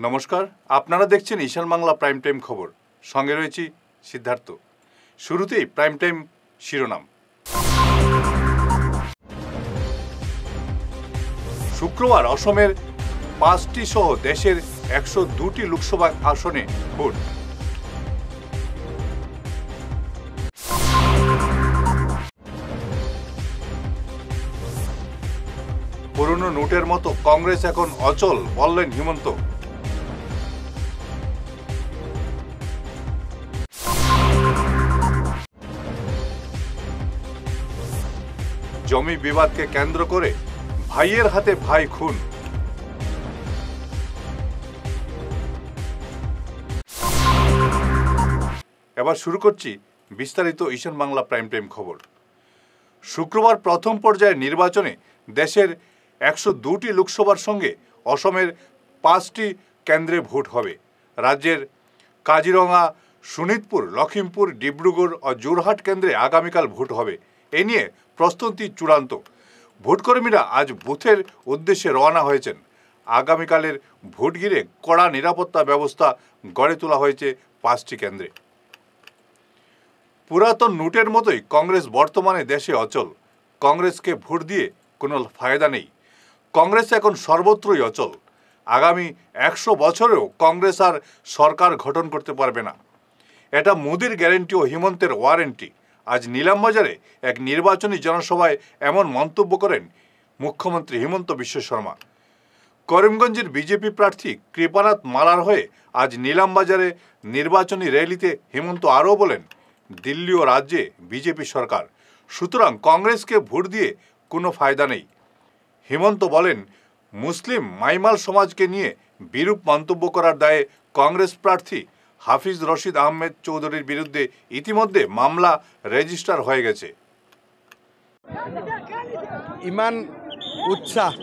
নমস্কার, আপনারা দেখছেন ঈশান বাংলা প্রাইম টাইম খবর। সঙ্গে রয়েছি সিদ্ধার্থ। শুরুতেই প্রাইম টাইম শিরোনাম। শুক্রবার অসমের 5টি সহ দেশের 102টি লোকসভা আসনে ভোট। পুরনো নোটের মতো কংগ্রেস এখন অচল, বললেন হিমন্ত। জমি বিবাদকে কেন্দ্র করে ভাইয়ের হাতে ভাই খুন। এবার শুরু করছি বিস্তারিত ঈশান বাংলা প্রাইম টাইম খবর। শুক্রবার প্রথম পর্যায়ের নির্বাচনে দেশের 102টি লোকসভার সঙ্গে অসমের 5টি কেন্দ্রে ভোট হবে। রাজ্যের কাজিরঙা, শোণিতপুর, লখিমপুর, ডিব্রুগড় ও যোরহাট কেন্দ্রে আগামীকাল ভোট হবে। এ নিয়ে প্রস্তুতি চূড়ান্ত। ভোটকর্মীরা আজ বুথের উদ্দেশ্যে রওনা হয়েছেন। আগামীকালের ভোট ঘিরে কড়া নিরাপত্তা ব্যবস্থা গড়ে তোলা হয়েছে 5টি কেন্দ্রে। পুরাতন নোটের মতোই কংগ্রেস বর্তমানে দেশে অচল। কংগ্রেসকে ভোট দিয়ে কোনো ফায়দা নেই। কংগ্রেস এখন সর্বত্রই অচল। আগামী 100 বছরেও কংগ্রেস আর সরকার গঠন করতে পারবে না। এটা মোদির গ্যারেন্টি ও হিমন্তের ওয়ারেন্টি। আজ নিলামবাজারে এক নির্বাচনী জনসভায় এমন মন্তব্য করেন মুখ্যমন্ত্রী হিমন্ত বিশ্ব শর্মা। করিমগঞ্জের বিজেপি প্রার্থী কৃপানাথ মালার হয়ে আজ নিলামবাজারে নির্বাচনী র্যালিতে হিমন্ত আরও বলেন, দিল্লি ও রাজ্যে বিজেপি সরকার, সুতরাং কংগ্রেসকে ভোট দিয়ে কোনো ফায়দা নেই। হিমন্ত বলেন, মুসলিম মাইমাল সমাজকে নিয়ে বিরূপ মন্তব্য করার দায়ে কংগ্রেস প্রার্থী হাফিজ রশিদ আহমেদ চৌধুরীর বিরুদ্ধে ইতিমধ্যে মামলা রেজিস্টার হয়ে গেছে। ইমান উৎসাহ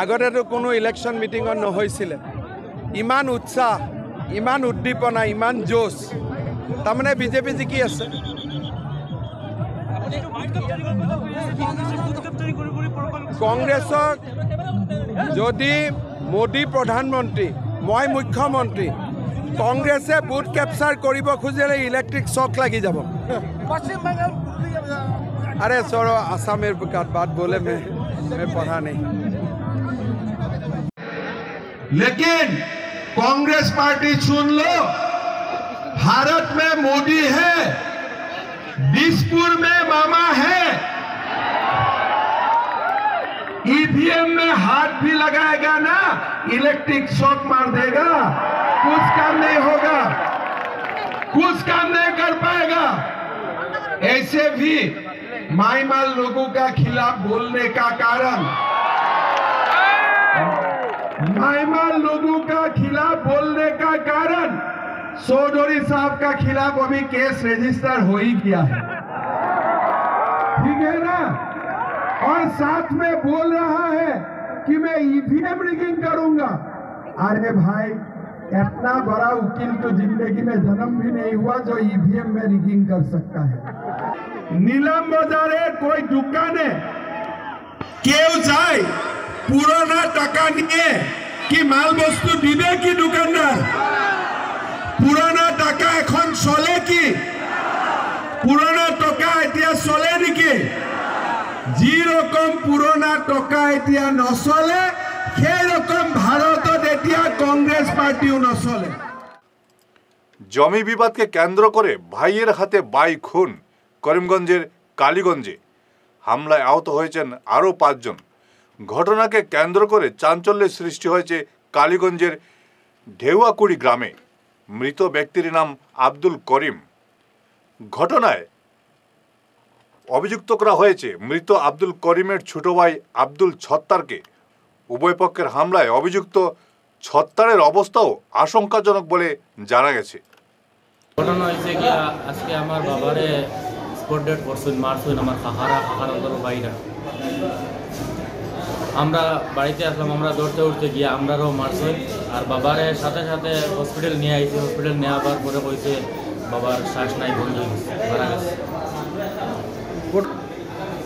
আগতেতো কোনো ইলেকশ্যন মিটিঙত নহৈছিল। ইমান উৎসাহ, ইমান উদ্দীপনা, ইমান জোশ, তাৰমানে বিজেপি জিকি আছে। কংগ্ৰেছক যদি মোদী প্ৰধানমন্ত্ৰী, মই মুখ্যমন্ত্ৰী, কংগ্ৰেছে বুথ কেপচাৰ কৰিব খুজিলে ইলেক্ট্ৰিক শ্বক লাগি যাব। अरे छोड़ो, आसामेर बात बोले मैं पढ़ा नहीं। लेकिन कांग्रेस पार्टी सुन लो, भारत में मोदी है, दिसपुर में मामा है, ईवीएम में हाथ भी लगाएगा ना, इलेक्ट्रिक शॉक मार देगा, कुछ काम नहीं होगा, कुछ काम नहीं कर पाएगा। ऐसे भी माईमाल लोगों का खिलाफ बोलने का कारण, माईमाल लोगों का खिलाफ बोलने का कारण चौधरी साहब का खिलाफ अभी केस रजिस्टर हो ही गया है, ठीक है ना। और साथ में बोल रहा है कि मैं ईवीएम रिगिंग करूंगा। अरे भाई, इतना बड़ा वकील तो जिंदगी में जन्म भी नहीं हुआ जो ईवीएम में रिगिंग कर सकता है। नीलम बाजारे कोई दुकाने केउ যায় পুরোনা টাকা নিয়ে কি মাল বস্তু দিবে কি দোকানদার? পুরোনা টাকা এখন চলে কি? পুরোনা টাকা এতিয়া চলে নেকি? যি রকম পুরোনা টাকা এতিয়া নচলে, সেই রকম ভারতত এতিয়া কংগ্রেস পার্টিও নচলে। জমি বিবাদকে কেন্দ্র করে ভাইয়ের হাতে ভাই খুন। করিমগঞ্জের কালীগঞ্জে হামলায় আহত হয়েছেন আরও 5 জন। ঘটনাকে কেন্দ্র করে চাঞ্চল্যের সৃষ্টি হয়েছে কালীগঞ্জের ঢেউয়াকুড়ি গ্রামে। মৃত ব্যক্তির নাম আব্দুল করিম। ঘটনায় অভিযুক্ত করা হয়েছে মৃত আব্দুল করিমের ছোট ভাই আব্দুল ছত্তারকে। উভয় পক্ষের হামলায় অভিযুক্ত ছত্তারের অবস্থাও আশঙ্কাজনক বলে জানা গেছে। ঘটনা হয়েছে কি, আজকে আমার বাবারে স্পট ডেট করছেন, মারছেন আমার কাকার বাইরা। আমরা বাড়িতে আসলাম, আমরা দৌড়তে উঠতে গিয়ে আমরারও মারছেন। আর বাবারে সাথে সাথে হসপিটাল নিয়ে আইছি। হসপিটাল নেওয়ার পরে কইছে বাবার শ্বাস নাই, বন্ধ মারা গেছে।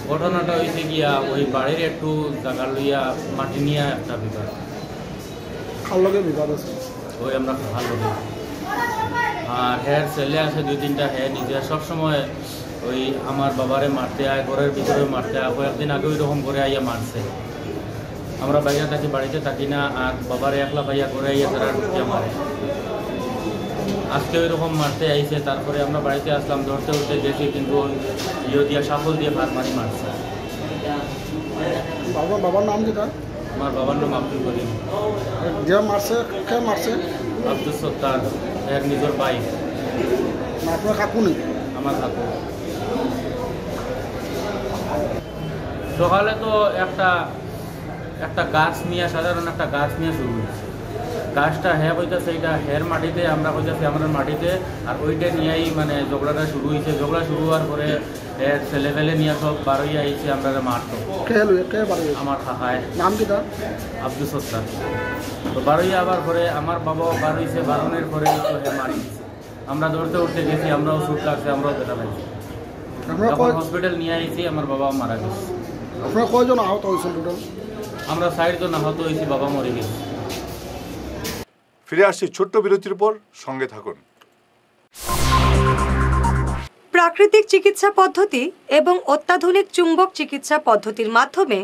ঘটনাটা হয়েছে গিয়া ওই বাড়ির একটু জায়গা লইয়া মাটি নিয়ে একটা বিবাদ। কার লগে বিবাদ আছে? ওই আমরা ভালো আর হের ছেলে আছে 2-3টা, হে নিজে সবসময় ওই আমার বাবারে মারতে আয়, ঘরের ভিতরে মারতে আয়। কয়েকদিন আগে ওই রকম করে আইয়া মারছে। আমরা বাইরে থাকি, বাড়িতে থাকি না, আর বাবারে একলা পাইয়া করে আইয়া তারা ঢুকিয়া মারে। আজকে ওই রকম মারতে আইছে, তারপরে আমরা বাড়িতে আসলাম, ধরতে উঠতে গেছি, কিন্তু ইয়ে দিয়া সাফল দিয়ে ভাত মারি মারছে। বাবার নাম যেটা? আমার বাবার নাম আব্দুল করিম। যে মারছে কে মারছে? আব্দুল সত্তার, এর নিজের ভাই। আপনার কাকু নেই? আমার কাকু। সকালে তো একটা গাছ নিয়ে, সাধারণ একটা গাছ নিয়ে শুরু হয়েছে। গাছটা হ্যাঁ কইতেছে এইটা হের মাটিতে, আমরা কইতেছি আমরা মাটিতে, আর ওইটা নিয়েই মানে ঝগড়াটা শুরু হয়েছে। ঝগড়া শুরু হওয়ার পরে এর ছেলে ফেলে নিয়ে সব বারোই আইছে, আমরা মারতো। আমার খাখায় নাম কি তার? আব্দুল সত্তার। তো বারোই আবার পরে আমার বাবাও বার হয়েছে, বারণের পরে তো হে মারি দিচ্ছে। আমরা ধরতে উঠতে গেছি, আমরাও শুট লাগছে, আমরাও ব্যথা পাইছি। যখন হসপিটাল নিয়ে আইছি, আমার বাবাও মারা গেছে। আপনারা কয়জন আহত হয়েছেন টোটাল? আমরা 60 জন আহত হয়েছি, বাবা মরে গেছে। ফিরে আসছি ছোট্ট বিরতির পর, সঙ্গে থাকুন। প্রাকৃতিক চিকিৎসা পদ্ধতি এবং অত্যাধুনিক চুম্বক চিকিৎসা পদ্ধতির মাধ্যমে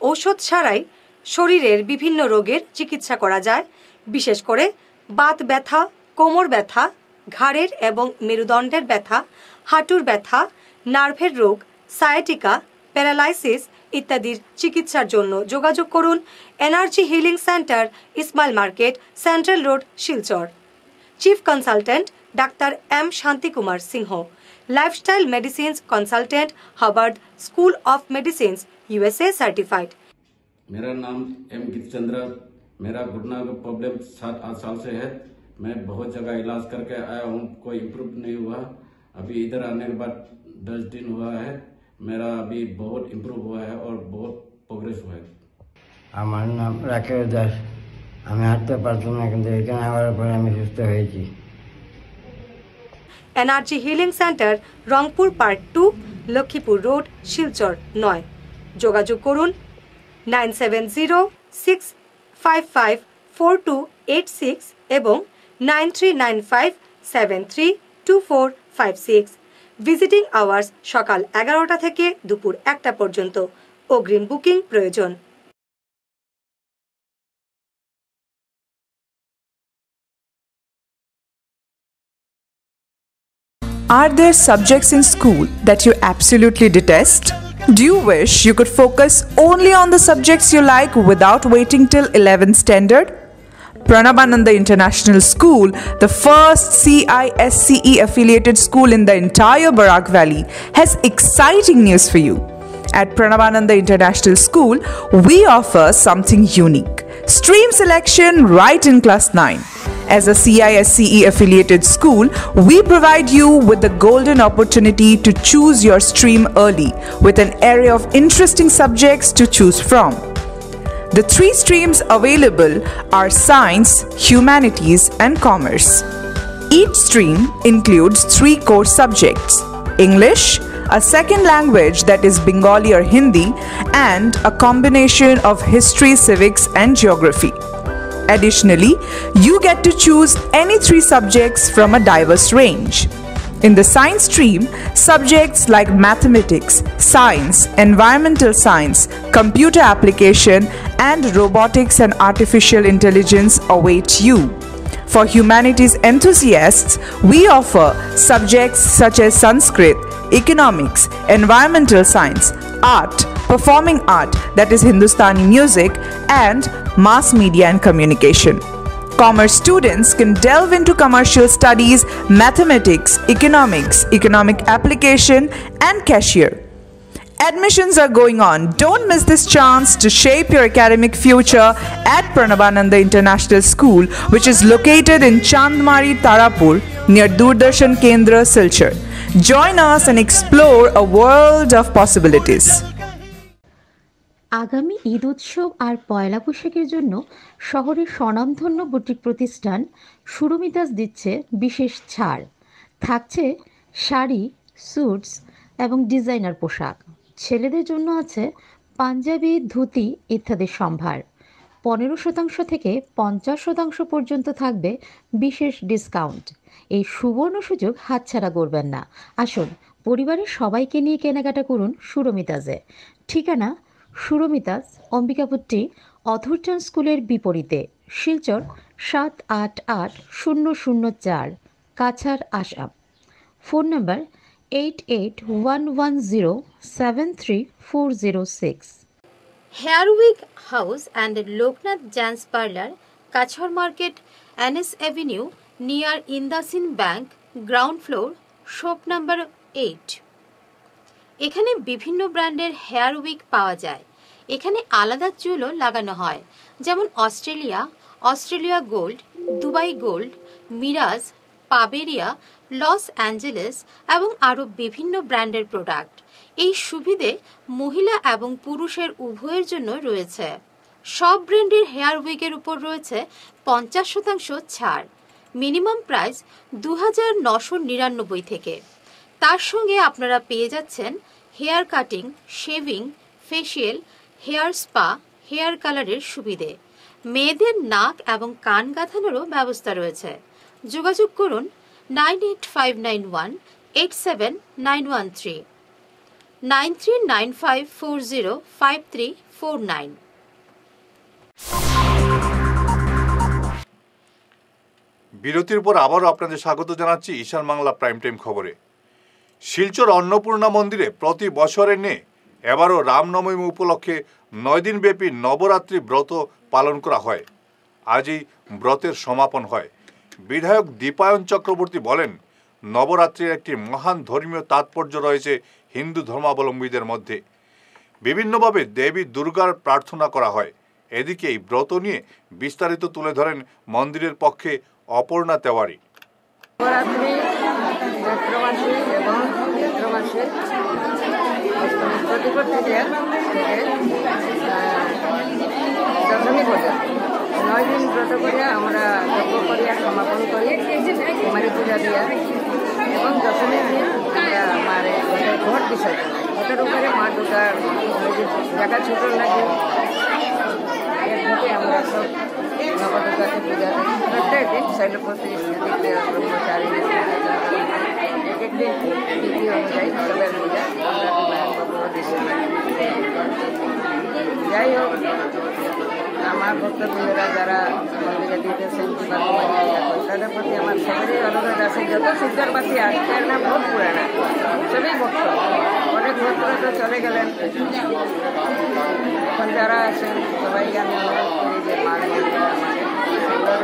ঔষধ ছাড়াই শরীরের বিভিন্ন রোগের চিকিৎসা করা যায়। বিশেষ করে বাত ব্যথা, কোমর ব্যথা, ঘাড়ের এবং মেরুদণ্ডের ব্যথা, হাঁটুর ব্যথা, নার্ভের রোগ, সায়াটিকা, প্যারালাইসিস ইত্যাদির চিকিৎসার জন্য যোগাযোগ করুন energy healing centre, Ismail market, central road, Silchar. Chief consultant doctor M Shanti Kumar Singh, lifestyle medicines consultant, Harvard school of medicines, USA certified. मेरा नाम एम गितचंद्र। मेरा घुटना का प्रॉब्लम 7-8 साल से है। मैं बहुत जगह इलाज करके आया हूँ, कोई इम्प्रूव नहीं हुआ। अभी इधर आने के बाद 10 दिन हुआ है, मेरा अभी बहुत इम्प्रूव हुआ है और बहुत प्रोग्रेस हुआ है। আমার নাম রাকেশ দাস। আমি হাঁটতে পারতাম না, কিন্তু এখানে আসার পরে আমি সুস্থ হয়েছি। Energy healing centre, Rangpur park 2, Lakshmipur road, Silchar 9। যোগাযোগ করুন 9706554286 এবং 9395732456। ভিজিটিং আওয়ার্স সকাল 11টা থেকে দুপুর 1টা পর্যন্ত। অগ্রিম বুকিং প্রয়োজন। Are there subjects in school that you absolutely detest? Do you wish you could focus only on the subjects you like without waiting till 11th standard? Pranabananda International School, the first CISCE affiliated school in the entire Barak Valley, has exciting news for you. At Pranabananda International School, we offer something unique: stream selection right in class 9. As a CISCE affiliated school, we provide you with the golden opportunity to choose your stream early with an array of interesting subjects to choose from. The 3 streams available are Science, Humanities and Commerce. Each stream includes 3 core subjects: English, a second language that is Bengali or Hindi, and a combination of history, civics and geography. Additionally, you get to choose any 3 subjects from a diverse range. In the science stream, subjects like mathematics, science, environmental science, computer application, and robotics and artificial intelligence await you. For humanities enthusiasts, we offer subjects such as Sanskrit, economics, environmental science, art, performing art that is Hindustani music, and mass media and communication. Commerce students can delve into commercial studies, mathematics, economics, economic application, and cashier. Admissions are going on. Don't miss this chance to shape your academic future at Pranabananda International School, which is located in Chandmari, Tarapur, near Doordarshan Kendra, Silchar. Join us and explore a world of possibilities. আগামী ঈদ উৎসব আর পয়লা বৈশাখের জন্য শহরের স্বনামধন্য boutique প্রতিষ্ঠান সুরমিতাস দিচ্ছে বিশেষ ছাড়। থাকছে শাড়ি, স্যুটস এবং ডিজাইনার পোশাক। ছেলেদের জন্য আছে পাঞ্জাবি, ধুতি ইত্যাদি সম্ভার। 15% থেকে 50% পর্যন্ত থাকবে বিশেষ ডিসকাউন্ট। এই সুবর্ণ সুযোগ হাতছাড়া করবেন না। আসুন পরিবারের সবাইকে নিয়ে কেনাকাটা করুন সুরমিতাজে। ঠিকানা সুরমিতাজ, অম্বিকাপট্টি, অথরচান স্কুলের বিপরীতে, Silchar 788004, Cachar, Assam. Phone number 8811073406। Hair week house and Loknath gents parlour, Cachar market, NS avenue, near IndusInd bank, ground floor, shop number 8। এখানে বিভিন্ন ব্র্যান্ডের হেয়ার উইক পাওয়া যায়। এখানে আলাদা চুলও লাগানো হয়, যেমন অস্ট্রেলিয়া গোল্ড, দুবাই গোল্ড, মিরাজ, পাবেরিয়া, লস অ্যাঞ্জেলেস এবং আরও বিভিন্ন ব্র্যান্ডের প্রোডাক্ট। এই সুবিধে মহিলা এবং পুরুষের উভয়ের জন্য রয়েছে। সব ব্র্যান্ডের হেয়ার উইকের উপর রয়েছে 50% ছাড়। মিনিমাম প্রাইস 2999 থেকে। তার সঙ্গে আপনারা পেয়ে যাচ্ছেন hair cutting, shaving, facial, hair spa, hair কালারের সুবিধে। মেয়েদের নাক এবং কান গাঁথানোরও ব্যবস্থা রয়েছে। যোগাযোগ করুন 9859187913, 9395405349। বিরতির পর আবারও আপনাদের স্বাগত জানাচ্ছি ঈশান বাংলা প্রাইম টাইম খবরে। শিলচর অন্নপূর্ণা মন্দিরে প্রতি বছরের ন্যায় এবারও রামনবমী উপলক্ষে 9 দিনব্যাপী নবরাত্রি ব্রত পালন করা হয়। আজই ব্রতের সমাপন হয়। বিধায়ক দীপায়ন চক্রবর্তী বলেন, নবরাত্রির একটি মহান ধর্মীয় তাৎপর্য রয়েছে হিন্দু ধর্মাবলম্বীদের মধ্যে। বিভিন্নভাবে দেবী দুর্গার প্রার্থনা করা হয়। এদিকে এই ব্রত নিয়ে বিস্তারিত তুলে ধরেন মন্দিরের পক্ষে অপর্ণা তেওয়ারি। নবরাত্রি চৈত্র মাসে এবং চৈত্র মাসে প্রতিপদ থেকে দশমী পর্যন্ত 9 দিন ব্রত করে আমরা যজ্ঞ করিয়া সমাপন করি কুমারী পূজা দিয়া, এবং দশমীর দিন আমরা মারে ঘট বিসর্জন। ঘটের উপরে মা দুর্গার জায়গা ছোট লাগে, এর ঘটে আমরা সব নবদুর্গাকে পূজা করি। প্রত্যেক দিন শৈলপতি ব্রহ্মচারী এক এক দিন তিথি অনুযায়ী সবের পূজা যাই হোক, আমার ভক্তবৃন্দরা যারা মন্দিরে দিতেছেন কিংবা তাদের প্রতি আমার সবারই অনুরোধ আছে, যত সিদ্ধারবাসী আজকের না বহুত পুরানা, সবই ভক্ত। অনেক ভক্তরা তো চলে গেলেন, এখন যারা আছেন সবাইকে আমি অনুরোধ করি যে মার মন্দিরে আমাদের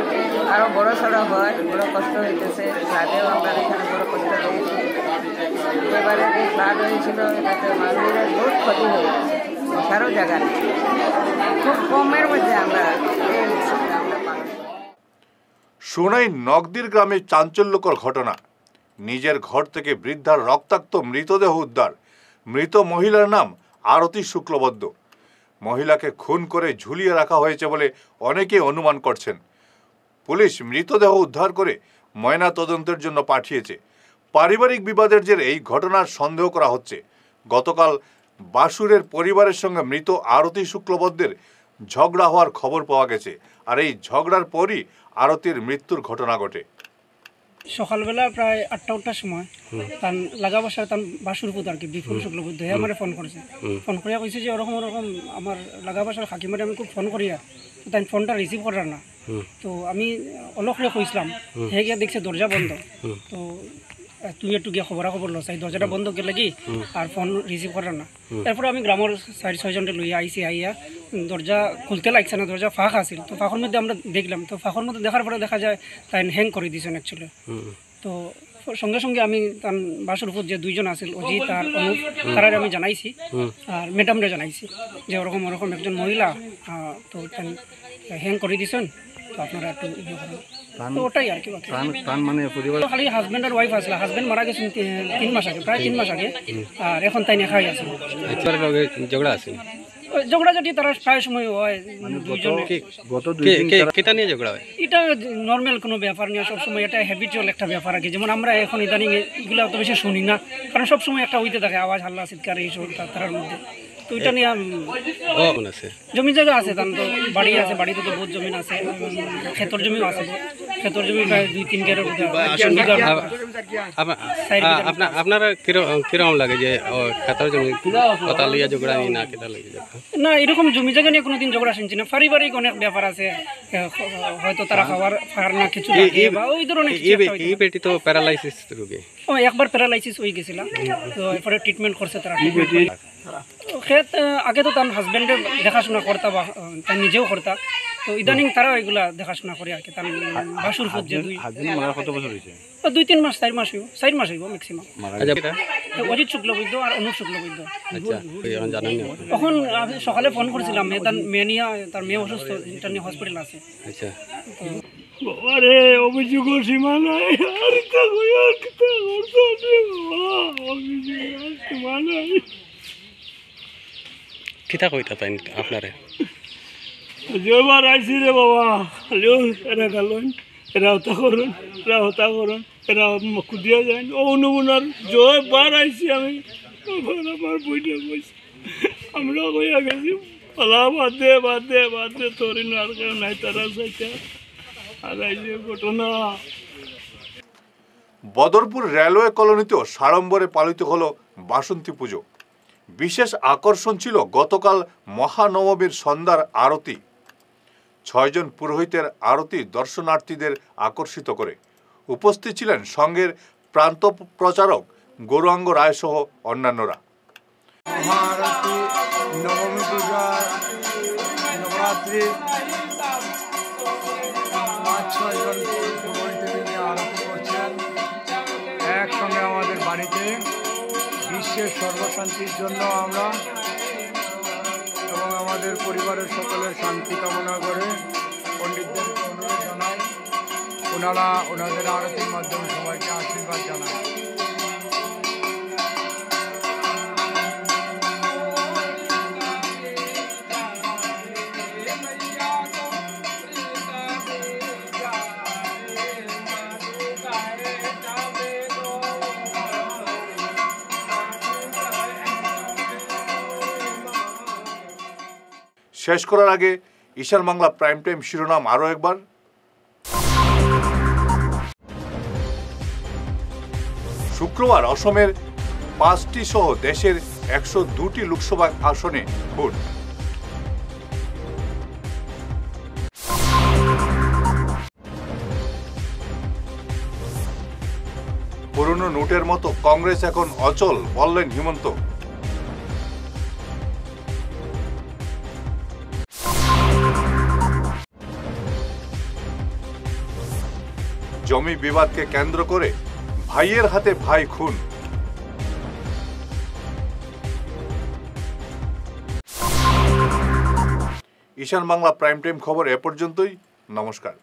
আরও বড় সড়ো হয়। বড় কষ্ট হইতেছে, ফ্লাডেও আমরা এখানে বড় কষ্ট পেয়েছি। এবারে যে ফ্লাড হয়েছিল এটাতে মন্দিরের বহুত ক্ষতি হয়ে গেছে, বসারও জায়গা নেই। খুব কমের মধ্যে আমরা সোনাই নগদির গ্রামে চাঞ্চল্যকর ঘটনা। নিজের ঘর থেকে বৃদ্ধার রক্তাক্ত মৃতদেহ উদ্ধার। মৃত মহিলার নাম আরতি শুক্লবৈদ্য। মহিলাকে খুন করে ঝুলিয়ে রাখা হয়েছে বলে অনেকে অনুমান করছেন। পুলিশ মৃতদেহ উদ্ধার করে ময়না তদন্তের জন্য পাঠিয়েছে। পারিবারিক বিবাদের জেরে এই ঘটনার সন্দেহ করা হচ্ছে। গতকাল বাসুরের পরিবারের সঙ্গে মৃত আরতি শুক্লবৈদ্যের ঝগড়া হওয়ার খবর পাওয়া গেছে, আর এই ঝগড়ার পরই আরতির মৃত্যুর ঘটনা ঘটে। সকালবেলা প্রায় 8টার সময় তার লাগা বাসার তার বাসুরপুত আর কি বিপুল শুক্লবৈদ্য আমার ফোন করেছে। ফোন করিয়া কইছে যে ওরকম ওরকম আমার লাগা বাসার হাকিমারে আমি খুব ফোন করিয়া তাই ফোনটা রিসিভ করার না। তো আমি অলক্ষে কইছিলাম, হে গিয়া দেখছে দরজা বন্ধ। তো তুই একটু গিয়া খবরাখবর লো, চাই দরজাটা বন্ধ গেলে কি আর ফোন রিসিভ করার না। এরপরে আমি গ্রামের 4-6 জনকে লইয়া আইসি, আইয়া দরজা খুলতে লাগছে না, দরজা ফাঁক আছিল। তো ফাঁকের মধ্যে আমরা দেখলাম, তো ফাঁকের মধ্যে দেখার পরে দেখা যায় তাই হ্যাং করে দিয়েছেন অ্যাকচুয়ালি। তো সঙ্গে সঙ্গে আমি তার বাসুর উপর যে 2 জন আছিল অজিত আর অনুপ, তারা আমি জানাইছি আর ম্যাডামরা জানাইছি যে ওরকম ওরকম একজন মহিলা তো হ্যাং করে দিয়েছেন, তো আপনারা একটু তো ওটাই আর কি। মানে খালি হাজব্যান্ড আর ওয়াইফ আসলে, হাজব্যান্ড মারা গেছেন 3 মাস আগে, প্রায় 3 মাস আগে, আর এখন তাই নেখাই আছে। ঝগড়া আছে, ঝগড়াঝাটি তারা প্রায় সময় হয়। কেটা নিয়ে ঝগড়া হয়? এটা নর্মাল কোনো ব্যাপার নিয়ে, সবসময় এটা হ্যাবিচুয়াল একটা ব্যাপার আগে। যেমন আমরা এখন ইদানিং এগুলো অত বেশি শুনি না, কারণ সবসময় একটা হইতে থাকে আওয়াজ, হাল্লা, চিৎকার, এইসব তার মধ্যে। তো ওইটা নিয়ে আছে জমি জায়গা আছে, তার তো বাড়ি আছে, বাড়িতে তো বহুত জমি আছে, ক্ষেতর জমিও আছে, ক্ষেতর জমি প্রায় 2-3 কেরের আপনারা কিরকম লাগে যে খাতার জমি কথা লইয়া ঝগড়া না কেটা লাগে? না, এরকম জমি জায়গা নিয়ে কোনোদিন ঝগড়া শুনছি না। পারিবারিক অনেক ব্যাপার আছে, হয়তো তারা খাবার ফার না কিছু বা ওই ধরনের। এই বেটি তো প্যারালাইসিস রোগী, একবার প্যারালাইসিস হয়ে গেছিল, তো এরপরে ট্রিটমেন্ট করছে তারা। ক্ষেত আগে তো তার হাজব্যান্ডে দেখাশোনা করতা বা তার নিজেও করতা, তো ইদানিং তারা ওইগুলা দেখাশোনা করে আর কি। তার বাসুর ফুট যে 2-3 মাস 4 মাস হইব, 4 মাস হইব ম্যাক্সিমাম। অজিত শুক্লবৈদ্য আর অনুপ শুক্লবৈদ্য। তখন সকালে ফোন করেছিলাম, তার মেয়ে নিয়ে, তার মেয়ে অসুস্থ, ইন্টারনি হসপিটাল আছে। আরে অভিযোগ সীমা নাই, আর সীমা নাই। কিতা কইতা তাই আপনারে? যেবার আইসি রে বাবা, হলেও এরা গেলেন, এরা হতা করুন, এরা হতা করুন, এরা কুদিয়া যান। ও নমুনার জয়বার আইসি আমি, আমার বইটা বইছি, আমরা কইয়া গেছি পালা বাদ দে বাদ দে বাদ দে, তোর আর কেউ নাই, তারা চাইতে আর আইসি ঘটনা। বদরপুর রেলওয়ে কলোনিতেও সাড়ম্বরে পালিত হলো বাসন্তী পুজো। বিশেষ আকর্ষণ ছিল গতকাল মহানবমীর সন্ধ্যার আরতি। 6 জন পুরোহিতের আরতি দর্শনার্থীদের আকর্ষিত করে। উপস্থিত ছিলেন সংঘের প্রান্ত প্রচারক গৌরাঙ্গ রায় সহ অন্যান্যরা। মহাআরতি, নবমী পূজা, নবরাত্রি, 5-6 জন পুরোহিত নিয়ে আরতি করছেন একসঙ্গে আমাদের বাড়িতে। বিশ্বের সর্বশান্তির জন্য আমরা এবং আমাদের পরিবারের সকলের শান্তি কামনা করে পণ্ডিতদেরকে অনুরোধ জানাই, ওনারা ওনাদের আরতির মাধ্যমে সবাইকে আশীর্বাদ জানায়। শেষ করার আগে ঈশান বাংলা প্রাইম টাইম শিরোনাম আরও একবার। শুক্রবার অসমের 5টি সহ দেশের 102টি লোকসভা আসনে ভোট। পুরনো নোটের মতো কংগ্রেস এখন অচল, বললেন হিমন্ত। জমি বিবাদকে কেন্দ্র করে ভাইয়ের হাতে ভাই খুন। ঈশান বাংলা প্রাইম টাইম খবর এ পর্যন্তই। নমস্কার।